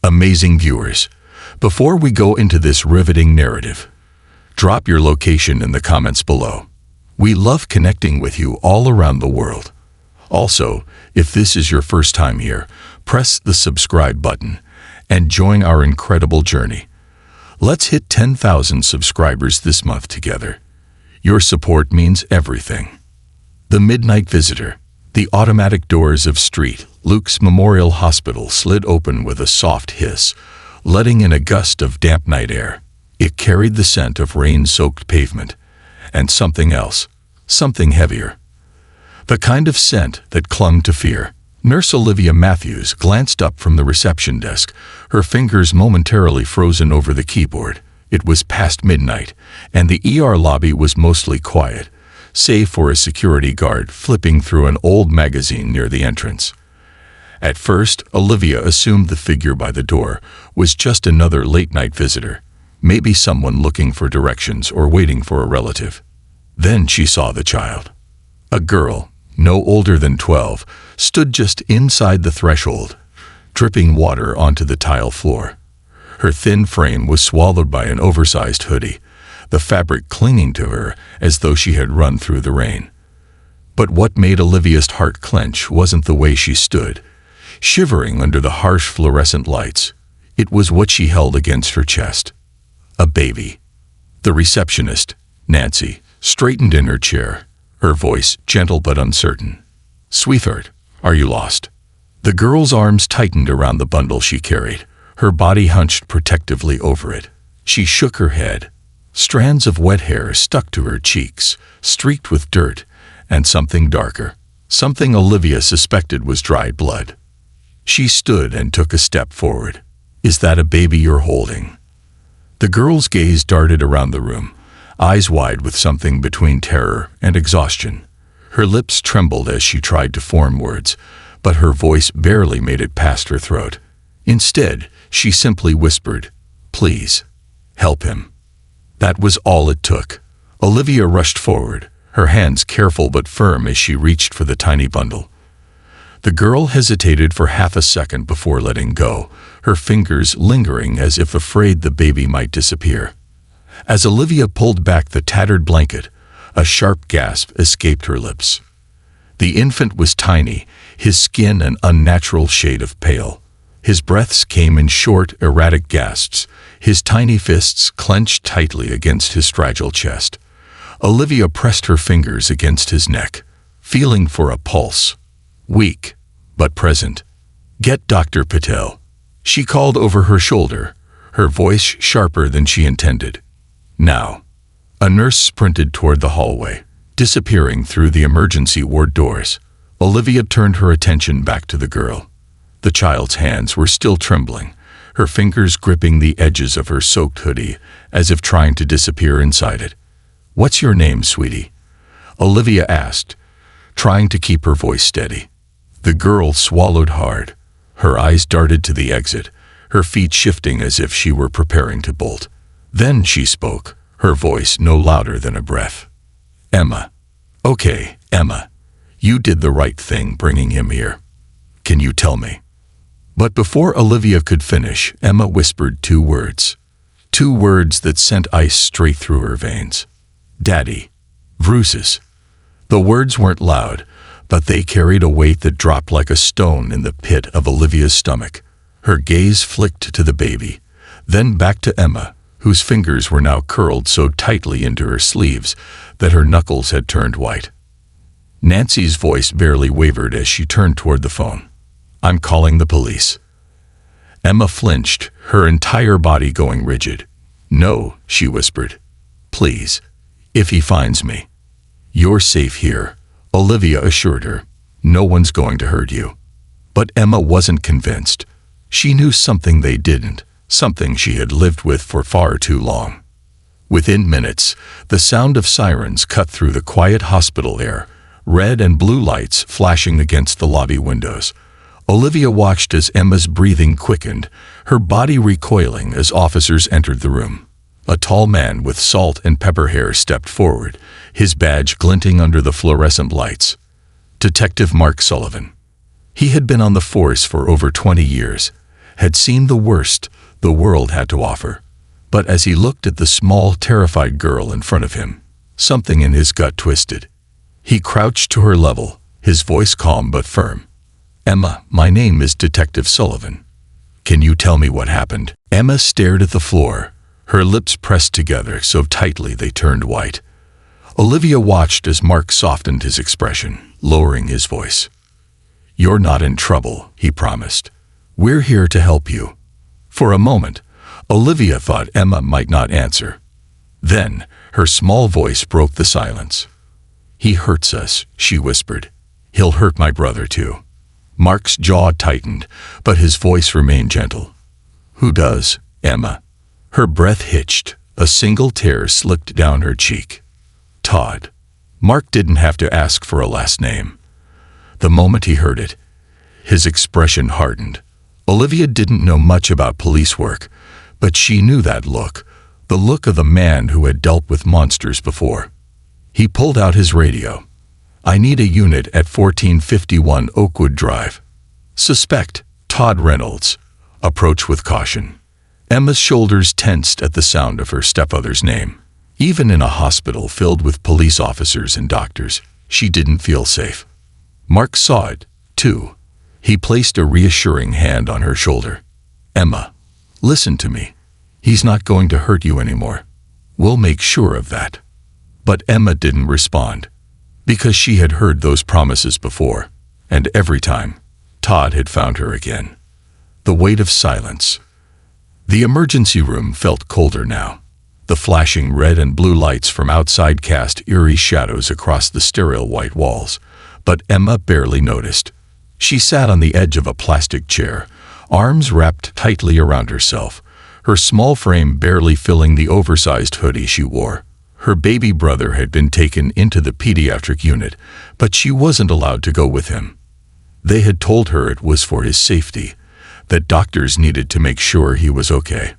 Amazing viewers, before we go into this riveting narrative, drop your location in the comments below. We love connecting with you all around the world. Also, if this is your first time here, press the subscribe button and join our incredible journey. Let's hit 10,000 subscribers this month together. Your support means everything. The Midnight Visitor. The automatic doors of St. Luke's Memorial Hospital slid open with a soft hiss, letting in a gust of damp night air. It carried the scent of rain-soaked pavement, and something else, something heavier. The kind of scent that clung to fear. Nurse Olivia Matthews glanced up from the reception desk, her fingers momentarily frozen over the keyboard. It was past midnight, and the ER lobby was mostly quiet, save for a security guard flipping through an old magazine near the entrance. At first, Olivia assumed the figure by the door was just another late-night visitor, maybe someone looking for directions or waiting for a relative. Then she saw the child. A girl, no older than 12, stood just inside the threshold, dripping water onto the tile floor. Her thin frame was swallowed by an oversized hoodie, the fabric clinging to her as though she had run through the rain. But what made Olivia's heart clench wasn't the way she stood, shivering under the harsh fluorescent lights. It was what she held against her chest. A baby. The receptionist, Nancy, straightened in her chair, her voice gentle but uncertain. "Sweetheart, are you lost?" The girl's arms tightened around the bundle she carried, her body hunched protectively over it. She shook her head. Strands of wet hair stuck to her cheeks, streaked with dirt, and something darker. Something Olivia suspected was dried blood. She stood and took a step forward. "Is that a baby you're holding?" The girl's gaze darted around the room, eyes wide with something between terror and exhaustion. Her lips trembled as she tried to form words, but her voice barely made it past her throat. Instead, she simply whispered, "Please, help him." That was all it took. Olivia rushed forward, her hands careful but firm as she reached for the tiny bundle. The girl hesitated for half a second before letting go, her fingers lingering as if afraid the baby might disappear. As Olivia pulled back the tattered blanket, a sharp gasp escaped her lips. The infant was tiny, his skin an unnatural shade of pale. His breaths came in short, erratic gasps, his tiny fists clenched tightly against his fragile chest. Olivia pressed her fingers against his neck, feeling for a pulse. Weak, but present. "Get Dr. Patel," she called over her shoulder, her voice sharper than she intended. "Now." A nurse sprinted toward the hallway, disappearing through the emergency ward doors. Olivia turned her attention back to the girl. The child's hands were still trembling, her fingers gripping the edges of her soaked hoodie, as if trying to disappear inside it. "What's your name, sweetie?" Olivia asked, trying to keep her voice steady. The girl swallowed hard. Her eyes darted to the exit, her feet shifting as if she were preparing to bolt. Then she spoke, her voice no louder than a breath. "Emma." "Okay, Emma. You did the right thing bringing him here. Can you tell me?" But before Olivia could finish, Emma whispered two words that sent ice straight through her veins. "Daddy." "Bruces." The words weren't loud, but they carried a weight that dropped like a stone in the pit of Olivia's stomach. Her gaze flicked to the baby, then back to Emma, whose fingers were now curled so tightly into her sleeves that her knuckles had turned white. Nancy's voice barely wavered as she turned toward the phone. "I'm calling the police." Emma flinched, her entire body going rigid. "No," she whispered. "Please, if he finds me." "You're safe here," Olivia assured her. "No one's going to hurt you." But Emma wasn't convinced. She knew something they didn't, something she had lived with for far too long. Within minutes, the sound of sirens cut through the quiet hospital air, red and blue lights flashing against the lobby windows. Olivia watched as Emma's breathing quickened, her body recoiling as officers entered the room. A tall man with salt and pepper hair stepped forward, his badge glinting under the fluorescent lights. Detective Mark Sullivan. He had been on the force for over 20 years, had seen the worst the world had to offer. But as he looked at the small, terrified girl in front of him, something in his gut twisted. He crouched to her level, his voice calm but firm. "Emma, my name is Detective Sullivan. Can you tell me what happened?" Emma stared at the floor, her lips pressed together so tightly they turned white. Olivia watched as Mark softened his expression, lowering his voice. "You're not in trouble," he promised. "We're here to help you." For a moment, Olivia thought Emma might not answer. Then, her small voice broke the silence. "He hurts us," she whispered. "He'll hurt my brother too." Mark's jaw tightened, but his voice remained gentle. "Who does, Emma?" Her breath hitched, a single tear slipped down her cheek. "Todd." Mark didn't have to ask for a last name. The moment he heard it, his expression hardened. Olivia didn't know much about police work, but she knew that look, the look of the man who had dealt with monsters before. He pulled out his radio. "I need a unit at 1451 Oakwood Drive. Suspect, Todd Reynolds. Approach with caution." Emma's shoulders tensed at the sound of her stepfather's name. Even in a hospital filled with police officers and doctors, she didn't feel safe. Mark saw it, too. He placed a reassuring hand on her shoulder. "Emma, listen to me. He's not going to hurt you anymore. We'll make sure of that." But Emma didn't respond, because she had heard those promises before, and every time, Todd had found her again. The weight of silence. The emergency room felt colder now. The flashing red and blue lights from outside cast eerie shadows across the sterile white walls, but Emma barely noticed. She sat on the edge of a plastic chair, arms wrapped tightly around herself, her small frame barely filling the oversized hoodie she wore. Her baby brother had been taken into the pediatric unit, but she wasn't allowed to go with him. They had told her it was for his safety, that doctors needed to make sure he was okay.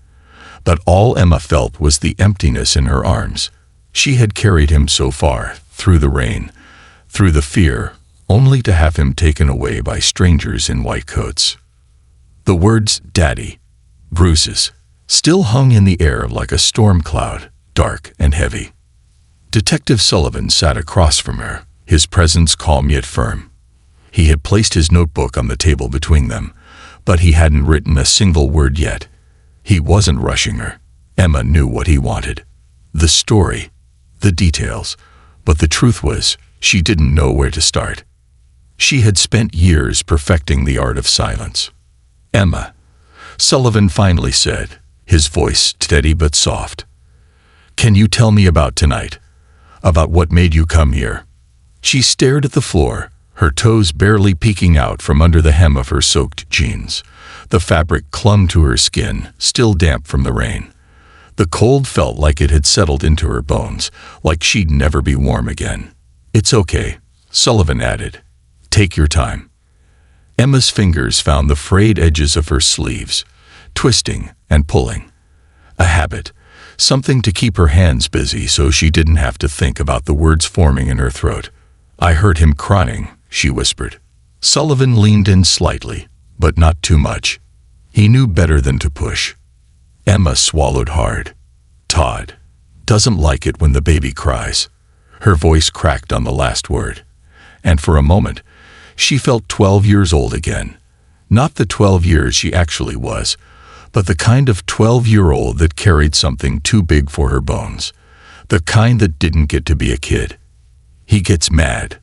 But all Emma felt was the emptiness in her arms. She had carried him so far, through the rain, through the fear, only to have him taken away by strangers in white coats. The words, "Daddy," "Bruce's," still hung in the air like a storm cloud, dark and heavy. Detective Sullivan sat across from her, his presence calm yet firm. He had placed his notebook on the table between them, but he hadn't written a single word yet. He wasn't rushing her. Emma knew what he wanted. The story, the details, but the truth was, she didn't know where to start. She had spent years perfecting the art of silence. "Emma," Sullivan finally said, his voice steady but soft. "Can you tell me about tonight? About what made you come here?" She stared at the floor, her toes barely peeking out from under the hem of her soaked jeans. The fabric clung to her skin, still damp from the rain. The cold felt like it had settled into her bones, like she'd never be warm again. "It's okay," Sullivan added. "Take your time." Emma's fingers found the frayed edges of her sleeves, twisting and pulling. A habit, something to keep her hands busy so she didn't have to think about the words forming in her throat. "I heard him crying," she whispered. Sullivan leaned in slightly, but not too much. He knew better than to push. Emma swallowed hard. "Todd doesn't like it when the baby cries." Her voice cracked on the last word. And for a moment, she felt 12 years old again. Not the 12 years she actually was, but the kind of 12-year-old that carried something too big for her bones. The kind that didn't get to be a kid. "He gets mad,"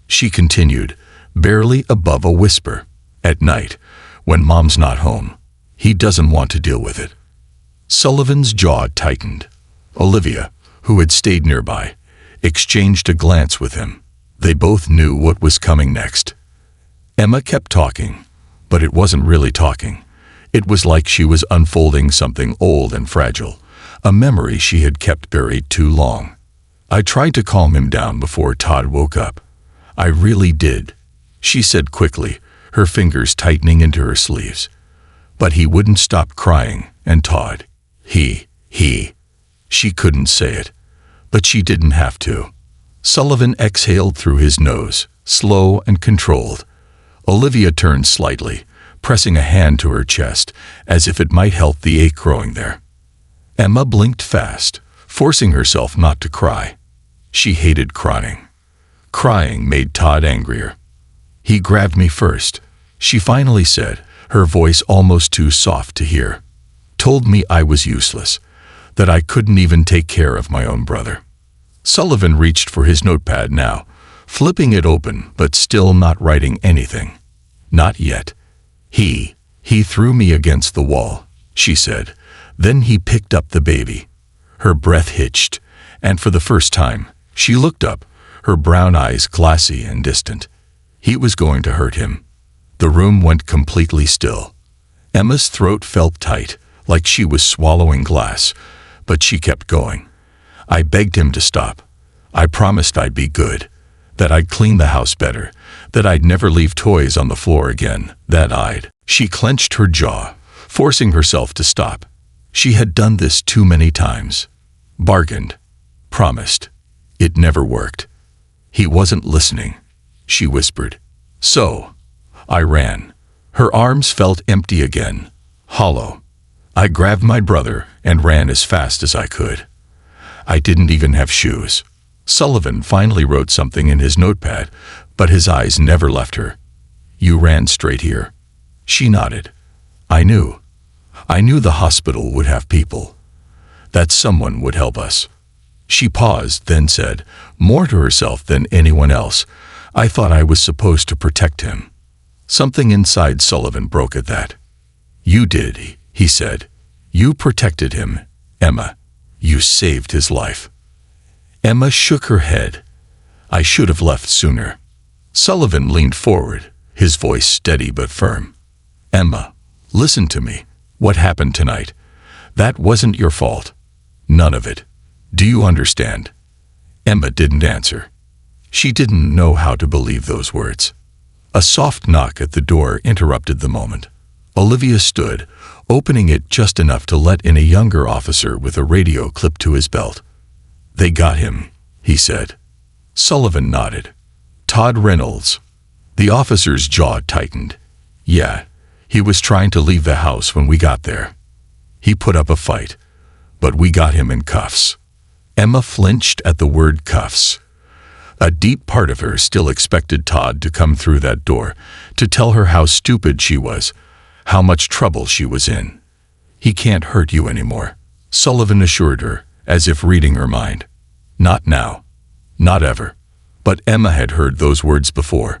she continued, barely above a whisper. "At night, when Mom's not home. He doesn't want to deal with it." Sullivan's jaw tightened. Olivia, who had stayed nearby, exchanged a glance with him. They both knew what was coming next. Emma kept talking, but it wasn't really talking. It was like she was unfolding something old and fragile, a memory she had kept buried too long. "I tried to calm him down before Todd woke up. I really did," she said quickly, her fingers tightening into her sleeves. "But he wouldn't stop crying, and Todd, he. She couldn't say it, but she didn't have to." Sullivan exhaled through his nose, slow and controlled. Olivia turned slightly, pressing a hand to her chest as if it might help the ache growing there. Emma blinked fast, forcing herself not to cry. She hated crying. Crying made Todd angrier. "He grabbed me first," she finally said, her voice almost too soft to hear. "Told me I was useless, that I couldn't even take care of my own brother." Sullivan reached for his notepad now, flipping it open but still not writing anything. "Not yet. He threw me against the wall," she said. "Then he picked up the baby." Her breath hitched, and for the first time, she looked up, her brown eyes glassy and distant. He was going to hurt him. The room went completely still. Emma's throat felt tight, like she was swallowing glass, but she kept going. "I begged him to stop. I promised I'd be good, that I'd clean the house better, that I'd never leave toys on the floor again, that I'd—" She clenched her jaw, forcing herself to stop. She had done this too many times. Bargained. Promised. It never worked. "He wasn't listening," she whispered. "So I ran." Her arms felt empty again, hollow. "I grabbed my brother and ran as fast as I could. I didn't even have shoes." Sullivan finally wrote something in his notepad, but his eyes never left her. "You ran straight here." She nodded. I knew the hospital would have people. That someone would help us." She paused, then said, more to herself than anyone else, "I thought I was supposed to protect him." Something inside Sullivan broke at that. "You did," he said. "You protected him, Emma. You saved his life." Emma shook her head. "I should have left sooner." Sullivan leaned forward, his voice steady but firm. "Emma, listen to me. What happened tonight? That wasn't your fault. None of it. Do you understand?" Emma didn't answer. She didn't know how to believe those words. A soft knock at the door interrupted the moment. Olivia stood, opening it just enough to let in a younger officer with a radio clipped to his belt. "They got him," he said. Sullivan nodded. "Todd Reynolds." The officer's jaw tightened. "Yeah, he was trying to leave the house when we got there. He put up a fight, but we got him in cuffs." Emma flinched at the word cuffs. A deep part of her still expected Todd to come through that door, to tell her how stupid she was, how much trouble she was in. "He can't hurt you anymore," Sullivan assured her, as if reading her mind. "Not now. Not ever." But Emma had heard those words before.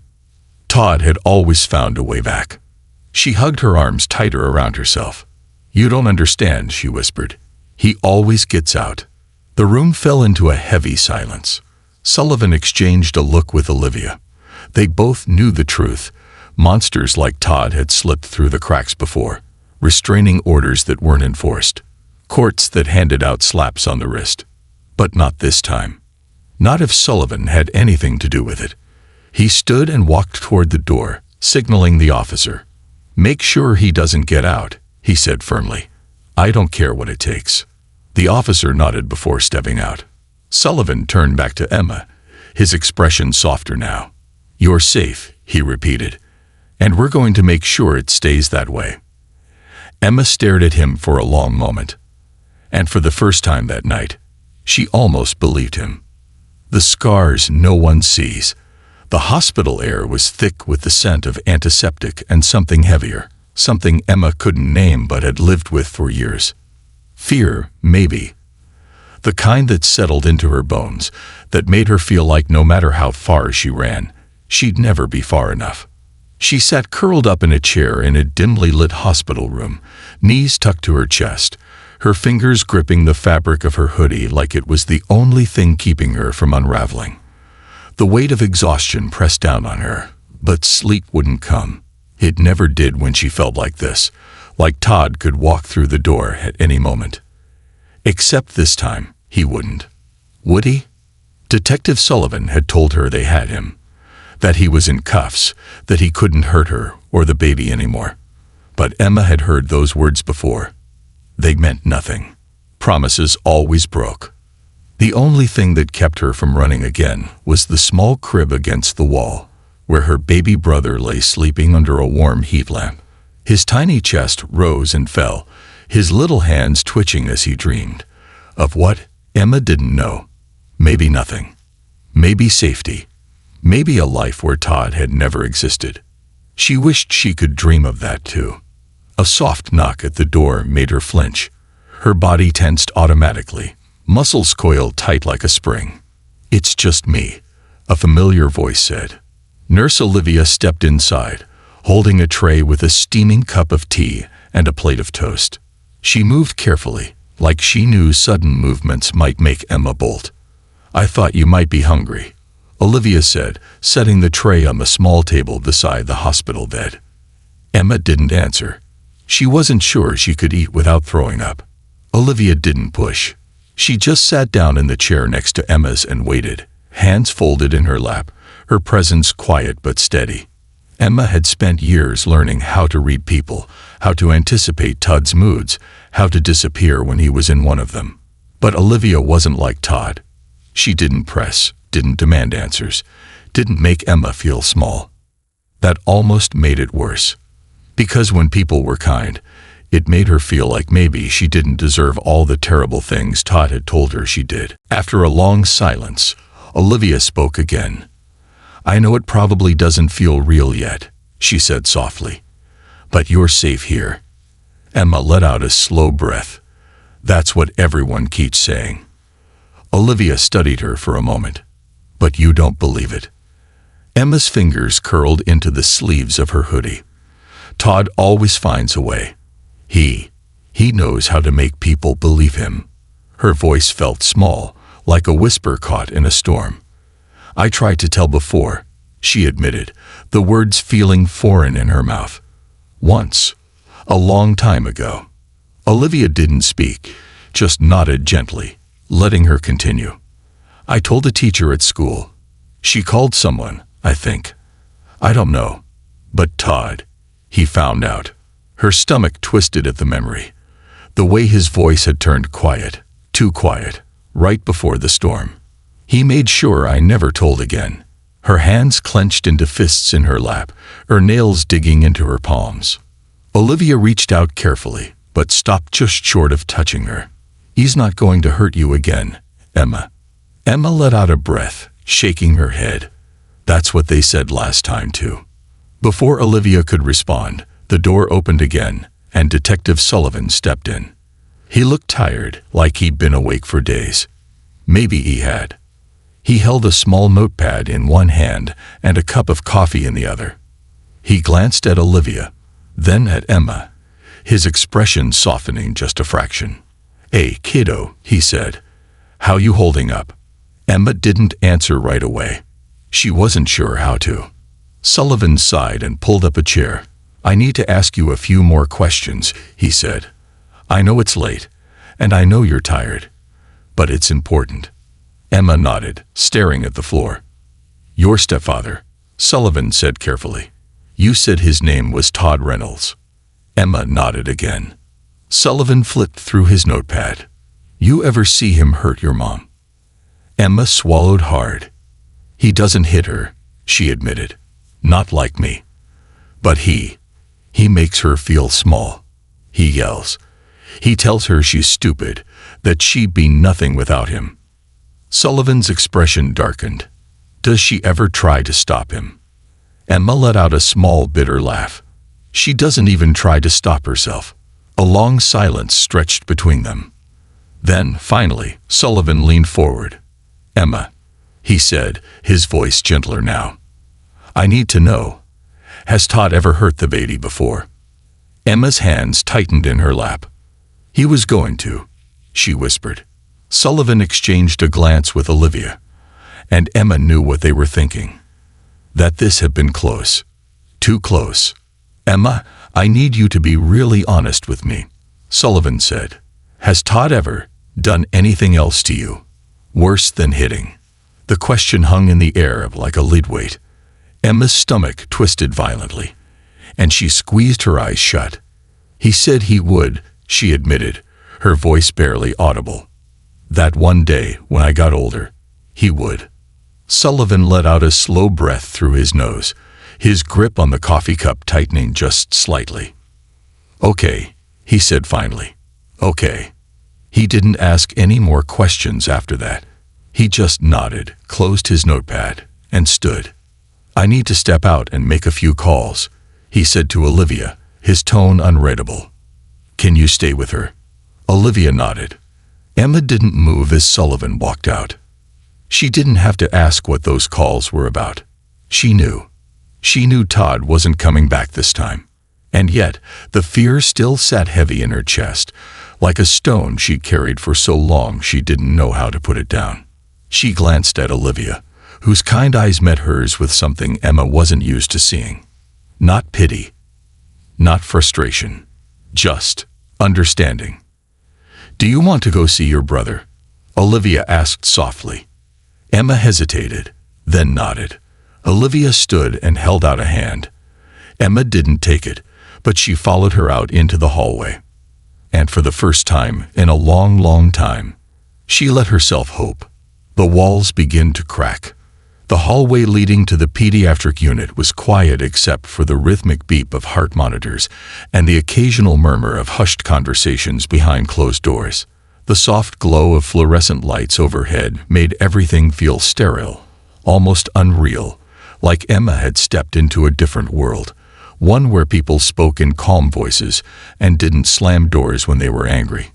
Todd had always found a way back. She hugged her arms tighter around herself. "You don't understand," she whispered. "He always gets out." The room fell into a heavy silence. Sullivan exchanged a look with Olivia. They both knew the truth. Monsters like Todd had slipped through the cracks before, restraining orders that weren't enforced, courts that handed out slaps on the wrist. But not this time. Not if Sullivan had anything to do with it. He stood and walked toward the door, signaling the officer. "Make sure he doesn't get out," he said firmly. "I don't care what it takes." The officer nodded before stepping out. Sullivan turned back to Emma, his expression softer now. "You're safe," he repeated, "and we're going to make sure it stays that way." Emma stared at him for a long moment, and for the first time that night, she almost believed him. The scars no one sees. The hospital air was thick with the scent of antiseptic and something heavier, something Emma couldn't name but had lived with for years. Fear, maybe. The kind that settled into her bones, that made her feel like no matter how far she ran, she'd never be far enough. She sat curled up in a chair in a dimly lit hospital room, knees tucked to her chest, her fingers gripping the fabric of her hoodie like it was the only thing keeping her from unraveling. The weight of exhaustion pressed down on her, but sleep wouldn't come. It never did when she felt like this, like Todd could walk through the door at any moment. Except this time, he wouldn't. Would he? Detective Sullivan had told her they had him, that he was in cuffs, that he couldn't hurt her or the baby anymore. But Emma had heard those words before. They meant nothing. Promises always broke. The only thing that kept her from running again was the small crib against the wall, where her baby brother lay sleeping under a warm heat lamp. His tiny chest rose and fell, his little hands twitching as he dreamed. Of what? Emma didn't know. Maybe nothing. Maybe safety. Maybe a life where Todd had never existed. She wished she could dream of that too. A soft knock at the door made her flinch. Her body tensed automatically, muscles coiled tight like a spring. "It's just me," a familiar voice said. Nurse Olivia stepped inside, holding a tray with a steaming cup of tea and a plate of toast. She moved carefully, like she knew sudden movements might make Emma bolt. "I thought you might be hungry," Olivia said, setting the tray on the small table beside the hospital bed. Emma didn't answer. She wasn't sure she could eat without throwing up. Olivia didn't push. She just sat down in the chair next to Emma's and waited, hands folded in her lap, her presence quiet but steady. Emma had spent years learning how to read people, how to anticipate Todd's moods, how to disappear when he was in one of them. But Olivia wasn't like Todd. She didn't press, didn't demand answers, didn't make Emma feel small. That almost made it worse. Because when people were kind, it made her feel like maybe she didn't deserve all the terrible things Todd had told her she did. After a long silence, Olivia spoke again. "I know it probably doesn't feel real yet," she said softly. "But you're safe here." Emma let out a slow breath. "That's what everyone keeps saying." Olivia studied her for a moment. "But you don't believe it." Emma's fingers curled into the sleeves of her hoodie. "Todd always finds a way. He knows how to make people believe him." Her voice felt small, like a whisper caught in a storm. "I tried to tell before," she admitted, the words feeling foreign in her mouth. "Once. A long time ago." Olivia didn't speak, just nodded gently, letting her continue. "I told a teacher at school. She called someone, I think. I don't know. But Todd, he found out." Her stomach twisted at the memory. The way his voice had turned quiet, too quiet, right before the storm. "He made sure I never told again." Her hands clenched into fists in her lap, her nails digging into her palms. Olivia reached out carefully, but stopped just short of touching her. "He's not going to hurt you again, Emma." Emma let out a breath, shaking her head. "That's what they said last time too." Before Olivia could respond, the door opened again, and Detective Sullivan stepped in. He looked tired, like he'd been awake for days. Maybe he had. He held a small notepad in one hand and a cup of coffee in the other. He glanced at Olivia, then at Emma, his expression softening just a fraction. "Hey, kiddo," he said. "How you holding up?" Emma didn't answer right away. She wasn't sure how to. Sullivan sighed and pulled up a chair. "I need to ask you a few more questions," he said. "I know it's late, and I know you're tired, but it's important." Emma nodded, staring at the floor. "Your stepfather," Sullivan said carefully. "You said his name was Todd Reynolds." Emma nodded again. Sullivan flipped through his notepad. "You ever see him hurt your mom?" Emma swallowed hard. "He doesn't hit her," she admitted. "Not like me. But he makes her feel small. He yells. He tells her she's stupid, that she'd be nothing without him." Sullivan's expression darkened. "Does she ever try to stop him?" Emma let out a small, bitter laugh. "She doesn't even try to stop herself." A long silence stretched between them. Then, finally, Sullivan leaned forward. "Emma," he said, his voice gentler now. "I need to know. Has Todd ever hurt the baby before?" Emma's hands tightened in her lap. "He was going to," she whispered. Sullivan exchanged a glance with Olivia, and Emma knew what they were thinking. That this had been close. Too close. "Emma, I need you to be really honest with me," Sullivan said. "Has Todd ever done anything else to you? Worse than hitting?" The question hung in the air like a lead weight. Emma's stomach twisted violently, and she squeezed her eyes shut. "He said he would," she admitted, her voice barely audible. "That one day, when I got older, he would." Sullivan let out a slow breath through his nose, his grip on the coffee cup tightening just slightly. "Okay," he said finally. "Okay." He didn't ask any more questions after that. He just nodded, closed his notepad, and stood. "I need to step out and make a few calls," he said to Olivia, his tone unreadable. "Can you stay with her?" Olivia nodded. Emma didn't move as Sullivan walked out. She didn't have to ask what those calls were about. She knew. She knew Todd wasn't coming back this time. And yet, the fear still sat heavy in her chest, like a stone she'd carried for so long she didn't know how to put it down. She glanced at Olivia, whose kind eyes met hers with something Emma wasn't used to seeing. Not pity. Not frustration. Just understanding. "Do you want to go see your brother?" Olivia asked softly. Emma hesitated, then nodded. Olivia stood and held out a hand. Emma didn't take it, but she followed her out into the hallway. And for the first time in a long, long time, she let herself hope. The walls began to crack. The hallway leading to the pediatric unit was quiet except for the rhythmic beep of heart monitors and the occasional murmur of hushed conversations behind closed doors. The soft glow of fluorescent lights overhead made everything feel sterile, almost unreal, like Emma had stepped into a different world, one where people spoke in calm voices and didn't slam doors when they were angry.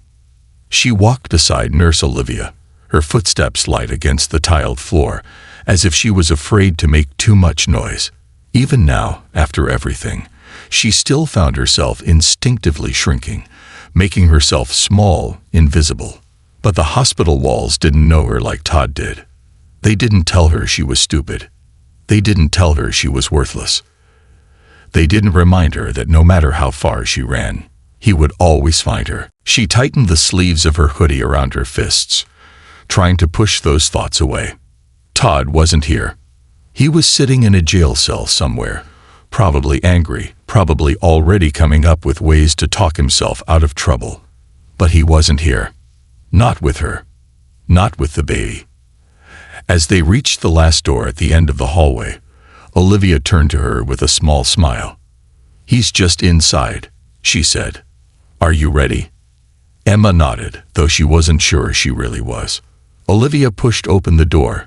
She walked beside Nurse Olivia, her footsteps light against the tiled floor, as if she was afraid to make too much noise. Even now, after everything, she still found herself instinctively shrinking, making herself small, invisible. But the hospital walls didn't know her like Todd did. They didn't tell her she was stupid. They didn't tell her she was worthless. They didn't remind her that no matter how far she ran, he would always find her. She tightened the sleeves of her hoodie around her fists, trying to push those thoughts away. Todd wasn't here. He was sitting in a jail cell somewhere, probably angry, probably already coming up with ways to talk himself out of trouble. But he wasn't here. Not with her. Not with the baby. As they reached the last door at the end of the hallway, Olivia turned to her with a small smile. "He's just inside," she said. "Are you ready?" Emma nodded, though she wasn't sure she really was. Olivia pushed open the door,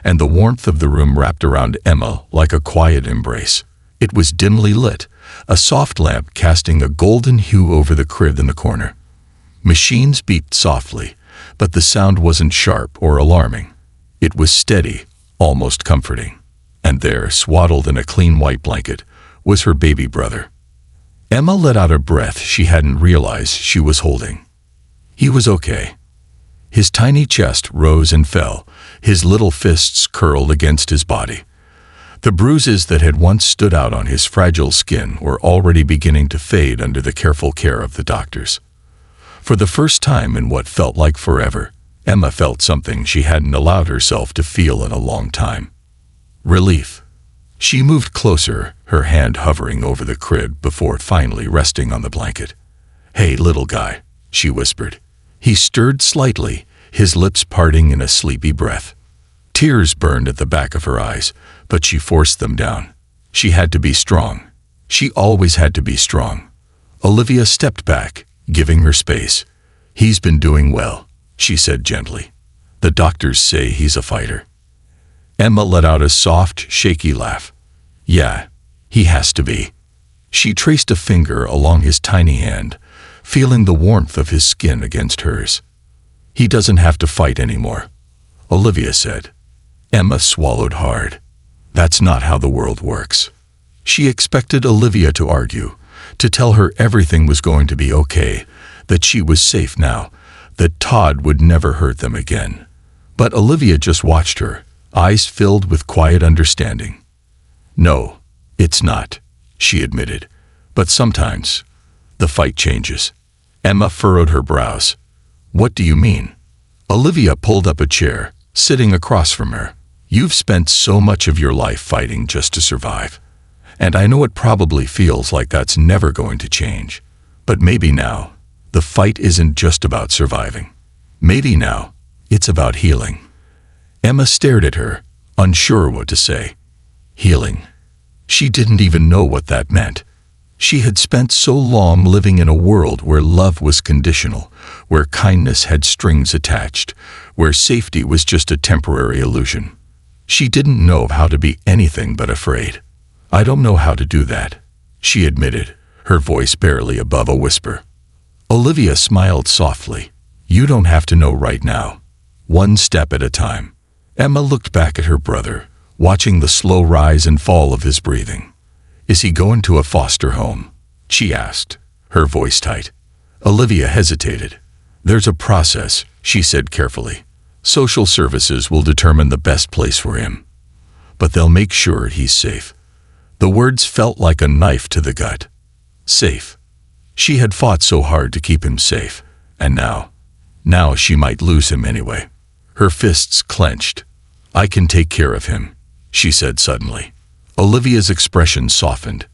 and the warmth of the room wrapped around Emma like a quiet embrace. It was dimly lit, a soft lamp casting a golden hue over the crib in the corner. Machines beeped softly, but the sound wasn't sharp or alarming. It was steady, almost comforting. And there, swaddled in a clean white blanket, was her baby brother. Emma let out a breath she hadn't realized she was holding. He was okay. His tiny chest rose and fell, his little fists curled against his body. The bruises that had once stood out on his fragile skin were already beginning to fade under the careful care of the doctors. For the first time in what felt like forever, Emma felt something she hadn't allowed herself to feel in a long time. Relief. She moved closer, her hand hovering over the crib before finally resting on the blanket. "Hey, little guy," she whispered. He stirred slightly, his lips parting in a sleepy breath. Tears burned at the back of her eyes, but she forced them down. She had to be strong. She always had to be strong. Olivia stepped back, giving her space. "He's been doing well," she said gently. "The doctors say he's a fighter." Emma let out a soft, shaky laugh. "Yeah, he has to be." She traced a finger along his tiny hand, feeling the warmth of his skin against hers. "He doesn't have to fight anymore," Olivia said. Emma swallowed hard. That's not how the world works. She expected Olivia to argue, to tell her everything was going to be okay, that she was safe now, that Todd would never hurt them again. But Olivia just watched her, eyes filled with quiet understanding. "No, it's not," she admitted. "But sometimes, the fight changes." Emma furrowed her brows. "What do you mean?" Olivia pulled up a chair, sitting across from her. "You've spent so much of your life fighting just to survive. And I know it probably feels like that's never going to change. But maybe now, the fight isn't just about surviving. Maybe now, it's about healing." Emma stared at her, unsure what to say. Healing. She didn't even know what that meant. She had spent so long living in a world where love was conditional, where kindness had strings attached, where safety was just a temporary illusion. She didn't know how to be anything but afraid. "I don't know how to do that," she admitted, her voice barely above a whisper. Olivia smiled softly. "You don't have to know right now. One step at a time." Emma looked back at her brother, watching the slow rise and fall of his breathing. "Is he going to a foster home?" she asked, her voice tight. Olivia hesitated. "There's a process," she said carefully. "Social services will determine the best place for him. But they'll make sure he's safe." The words felt like a knife to the gut. Safe. She had fought so hard to keep him safe, and now she might lose him anyway. Her fists clenched. "I can take care of him," she said suddenly. Olivia's expression softened.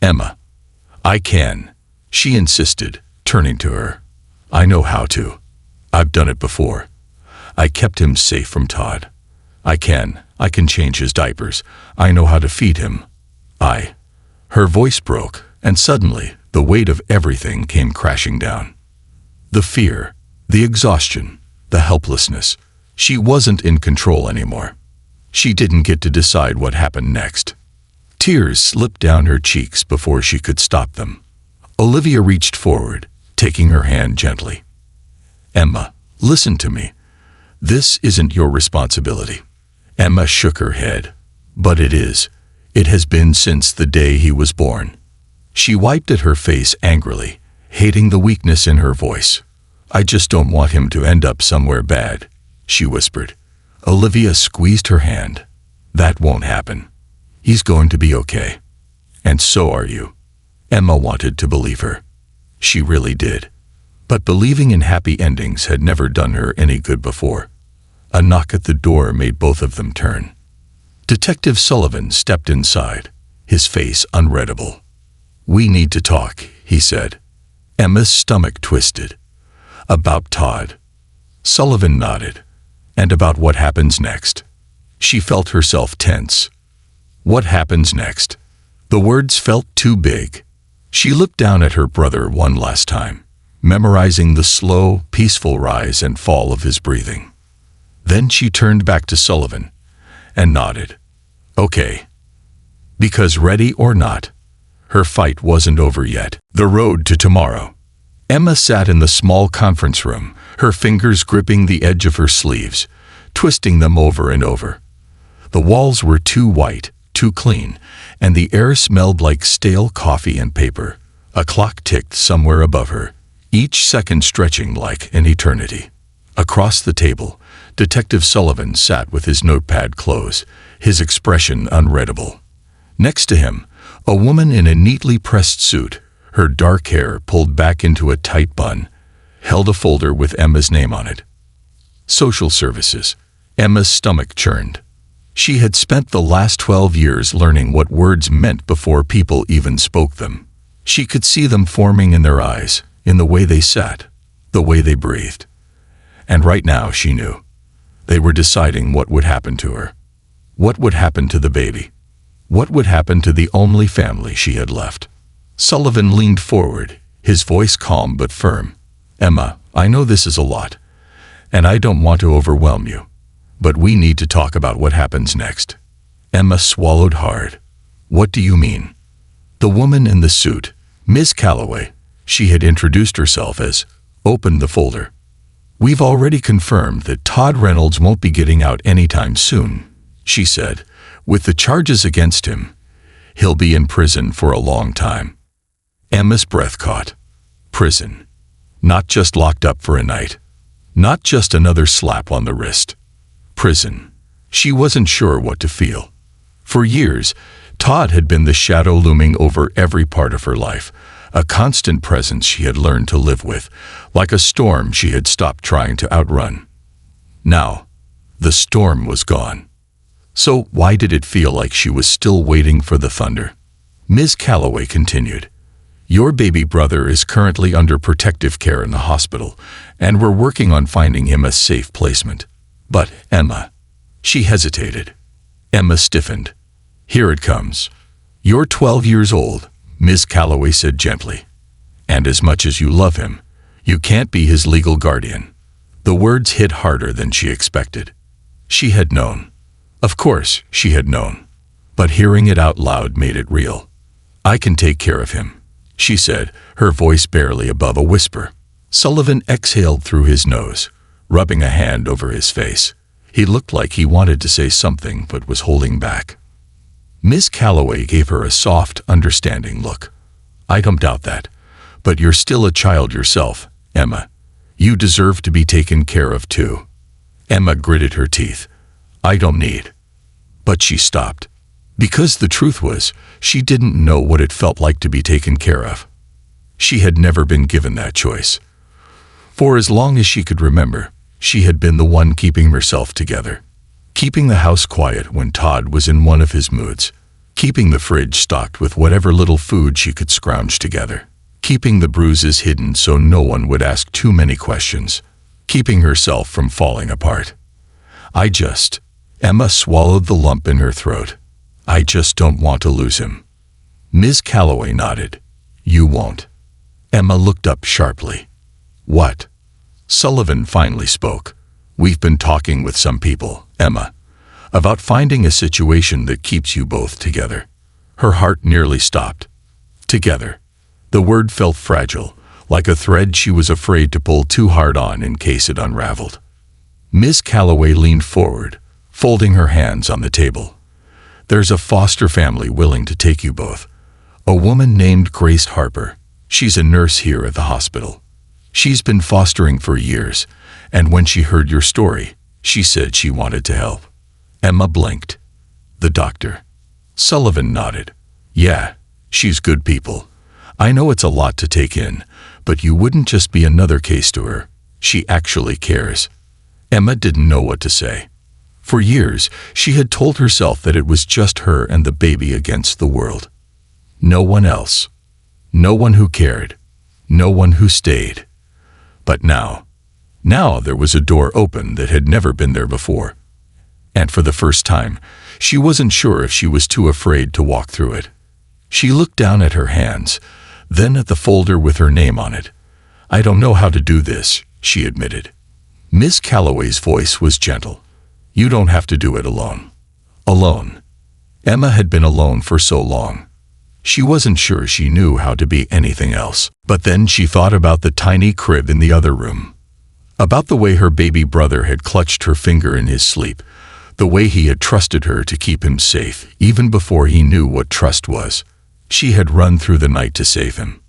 "Emma." "I can," she insisted, turning to her. "I know how to. I've done it before. I kept him safe from Todd. I can change his diapers. I know how to feed him. Her voice broke, and suddenly the weight of everything came crashing down. The fear, the exhaustion, the helplessness. She wasn't in control anymore. She didn't get to decide what happened next. Tears slipped down her cheeks before she could stop them. Olivia reached forward, taking her hand gently. "Emma, listen to me. This isn't your responsibility." Emma shook her head. "But it is. It has been since the day he was born." She wiped at her face angrily, hating the weakness in her voice. "I just don't want him to end up somewhere bad," she whispered. Olivia squeezed her hand. "That won't happen. He's going to be okay. And so are you." Emma wanted to believe her. She really did. But believing in happy endings had never done her any good before. A knock at the door made both of them turn. Detective Sullivan stepped inside, his face unreadable. "We need to talk," he said. Emma's stomach twisted. "About Todd?" Sullivan nodded. "And about what happens next?" She felt herself tense. What happens next? The words felt too big. She looked down at her brother one last time, memorizing the slow, peaceful rise and fall of his breathing. Then she turned back to Sullivan and nodded. "Okay." Because ready or not, her fight wasn't over yet. The road to tomorrow. Emma sat in the small conference room, her fingers gripping the edge of her sleeves, twisting them over and over. The walls were too white, too clean, and the air smelled like stale coffee and paper. A clock ticked somewhere above her, each second stretching like an eternity. Across the table, Detective Sullivan sat with his notepad closed, his expression unreadable. Next to him, a woman in a neatly pressed suit, her dark hair pulled back into a tight bun, held a folder with Emma's name on it. Social services. Emma's stomach churned. She had spent the last 12 years learning what words meant before people even spoke them. She could see them forming in their eyes, in the way they sat, the way they breathed. And right now she knew. They were deciding what would happen to her. What would happen to the baby? What would happen to the only family she had left? Sullivan leaned forward, his voice calm but firm. "Emma, I know this is a lot, and I don't want to overwhelm you, but we need to talk about what happens next." Emma swallowed hard. "What do you mean?" The woman in the suit, Miss Calloway, she had introduced herself as, opened the folder. "We've already confirmed that Todd Reynolds won't be getting out anytime soon," she said. "With the charges against him, he'll be in prison for a long time." Emma's breath caught. Prison. Not just locked up for a night. Not just another slap on the wrist. Prison. She wasn't sure what to feel. For years, Todd had been the shadow looming over every part of her life, a constant presence she had learned to live with, like a storm she had stopped trying to outrun. Now, the storm was gone. So why did it feel like she was still waiting for the thunder? Ms. Calloway continued. "Your baby brother is currently under protective care in the hospital, and we're working on finding him a safe placement. But, Emma..." She hesitated. Emma stiffened. "Here it comes. You're 12 years old, Miss Calloway said gently. "And as much as you love him, you can't be his legal guardian." The words hit harder than she expected. She had known. Of course, she had known. But hearing it out loud made it real. "I can take care of him," she said, her voice barely above a whisper. Sullivan exhaled through his nose, rubbing a hand over his face. He looked like he wanted to say something but was holding back. Miss Calloway gave her a soft, understanding look. "I don't doubt that. But you're still a child yourself, Emma. You deserve to be taken care of too." Emma gritted her teeth. "I don't need." But she stopped. Because the truth was, she didn't know what it felt like to be taken care of. She had never been given that choice. For as long as she could remember, she had been the one keeping herself together. Keeping the house quiet when Todd was in one of his moods. Keeping the fridge stocked with whatever little food she could scrounge together. Keeping the bruises hidden so no one would ask too many questions. Keeping herself from falling apart. Emma swallowed the lump in her throat. "I just don't want to lose him." Miss Calloway nodded. "You won't." Emma looked up sharply. "What?" Sullivan finally spoke. "We've been talking with some people, Emma, about finding a situation that keeps you both together." Her heart nearly stopped. Together. The word felt fragile, like a thread she was afraid to pull too hard on in case it unraveled. Miss Calloway leaned forward, folding her hands on the table. "There's a foster family willing to take you both. A woman named Grace Harper. She's a nurse here at the hospital. She's been fostering for years, and when she heard your story, she said she wanted to help." Emma blinked. "The doctor?" Sullivan nodded. "Yeah, she's good people. I know it's a lot to take in, but you wouldn't just be another case to her. She actually cares." Emma didn't know what to say. For years, she had told herself that it was just her and the baby against the world. No one else. No one who cared. No one who stayed. But now there was a door open that had never been there before. And for the first time, she wasn't sure if she was too afraid to walk through it. She looked down at her hands, then at the folder with her name on it. "I don't know how to do this," she admitted. Miss Calloway's voice was gentle. "You don't have to do it alone." Alone. Emma had been alone for so long. She wasn't sure she knew how to be anything else. But then she thought about the tiny crib in the other room. About the way her baby brother had clutched her finger in his sleep. The way he had trusted her to keep him safe, even before he knew what trust was. She had run through the night to save him.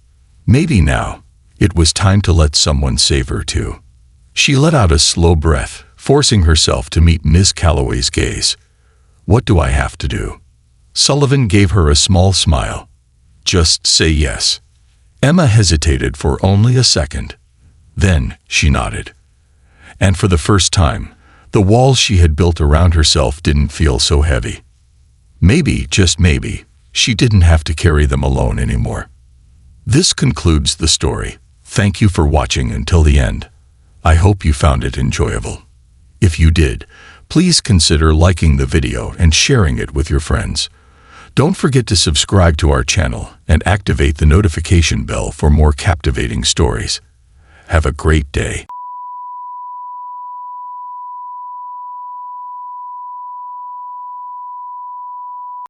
Maybe now, it was time to let someone save her too. She let out a slow breath, forcing herself to meet Miss Calloway's gaze. "What do I have to do?" Sullivan gave her a small smile. "Just say yes." Emma hesitated for only a second. Then she nodded. And for the first time, the walls she had built around herself didn't feel so heavy. Maybe, just maybe, she didn't have to carry them alone anymore. This concludes the story. Thank you for watching until the end. I hope you found it enjoyable. If you did, please consider liking the video and sharing it with your friends. Don't forget to subscribe to our channel and activate the notification bell for more captivating stories. Have a great day.